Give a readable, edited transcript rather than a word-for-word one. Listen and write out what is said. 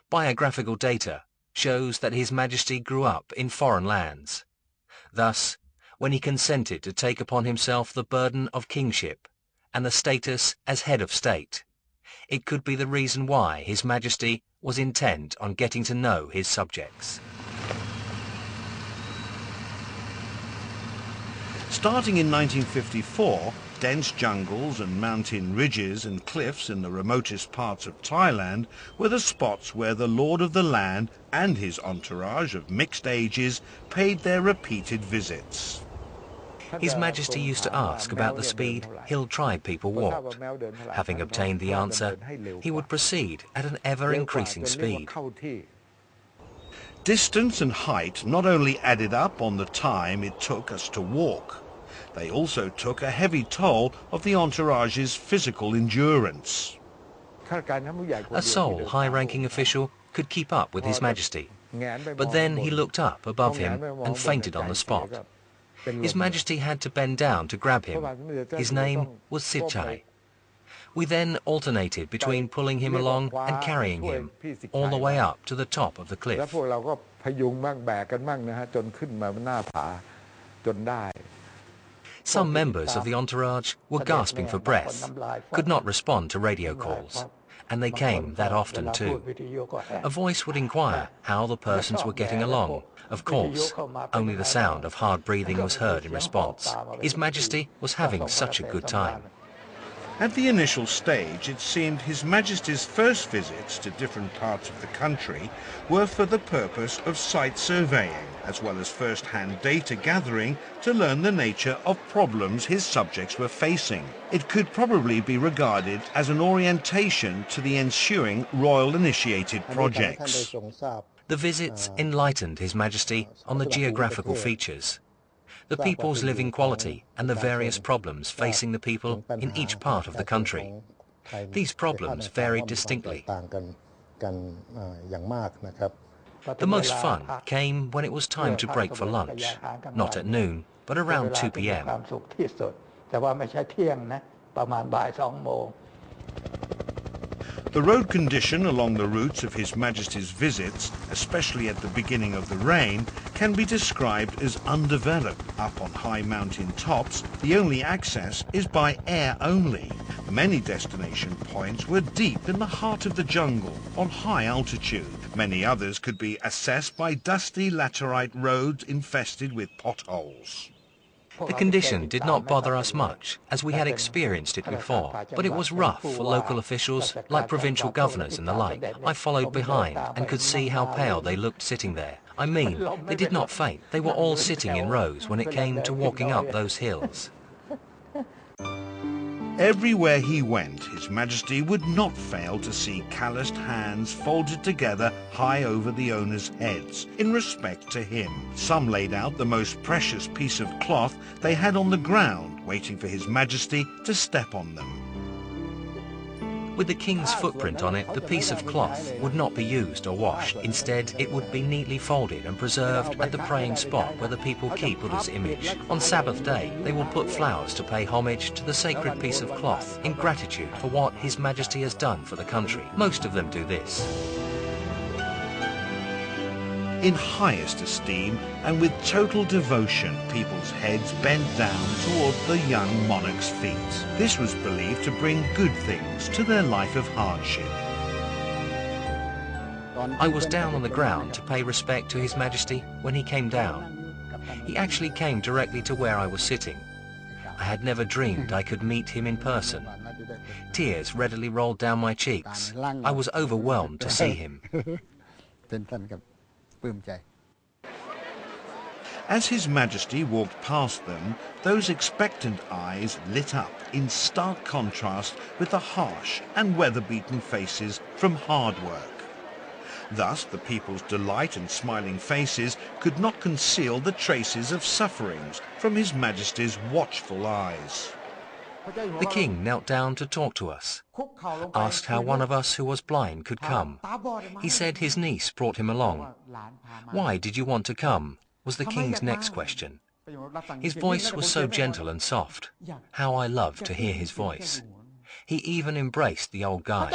Biographical data shows that His Majesty grew up in foreign lands. Thus, when he consented to take upon himself the burden of kingship and the status as head of state, it could be the reason why His Majesty was intent on getting to know his subjects. Starting in 1954, dense jungles and mountain ridges and cliffs in the remotest parts of Thailand were the spots where the Lord of the Land and his entourage of mixed ages paid their repeated visits. His Majesty used to ask about the speed hill tribe people walked. Having obtained the answer, he would proceed at an ever-increasing speed. Distance and height not only added up on the time it took us to walk, they also took a heavy toll of the entourage's physical endurance. A sole high-ranking official could keep up with His Majesty, but then he looked up above him and fainted on the spot. His Majesty had to bend down to grab him. His name was Sichai. We then alternated between pulling him along and carrying him all the way up to the top of the cliff. Some members of the entourage were gasping for breath, could not respond to radio calls, and they came that often too. A voice would inquire how the persons were getting along. Of course, only the sound of hard breathing was heard in response. His Majesty was having such a good time. At the initial stage, it seemed His Majesty's first visits to different parts of the country were for the purpose of site surveying, as well as first-hand data gathering to learn the nature of problems his subjects were facing. It could probably be regarded as an orientation to the ensuing royal-initiated projects. The visits enlightened His Majesty on the geographical features, the people's living quality and the various problems facing the people in each part of the country. These problems varied distinctly. The most fun came when it was time to break for lunch, not at noon, but around 2 p.m. The road condition along the routes of His Majesty's visits, especially at the beginning of the reign, can be described as undeveloped. Up on high mountain tops, the only access is by air only. Many destination points were deep in the heart of the jungle, on high altitude. Many others could be accessed by dusty laterite roads infested with potholes. The condition did not bother us much, as we had experienced it before, but it was rough for local officials, like provincial governors and the like. I followed behind and could see how pale they looked sitting there. I mean, they did not faint. They were all sitting in rows when it came to walking up those hills. Everywhere he went, His Majesty would not fail to see calloused hands folded together high over the owners' heads, in respect to him. Some laid out the most precious piece of cloth they had on the ground, waiting for His Majesty to step on them. With the king's footprint on it, the piece of cloth would not be used or washed. Instead, it would be neatly folded and preserved at the praying spot where the people keep Buddha's image. On Sabbath day, they will put flowers to pay homage to the sacred piece of cloth in gratitude for what His Majesty has done for the country. Most of them do this. In highest esteem and with total devotion, people's heads bent down toward the young monarch's feet. This was believed to bring good things to their life of hardship. I was down on the ground to pay respect to His Majesty when he came down. He actually came directly to where I was sitting. I had never dreamed I could meet him in person. Tears readily rolled down my cheeks. I was overwhelmed to see him. As His Majesty walked past them, those expectant eyes lit up in stark contrast with the harsh and weather-beaten faces from hard work. Thus, the people's delight and smiling faces could not conceal the traces of sufferings from His Majesty's watchful eyes. The king knelt down to talk to us, asked how one of us who was blind could come. He said his niece brought him along. Why did you want to come? Was the king's next question. His voice was so gentle and soft. How I loved to hear his voice. He even embraced the old guy.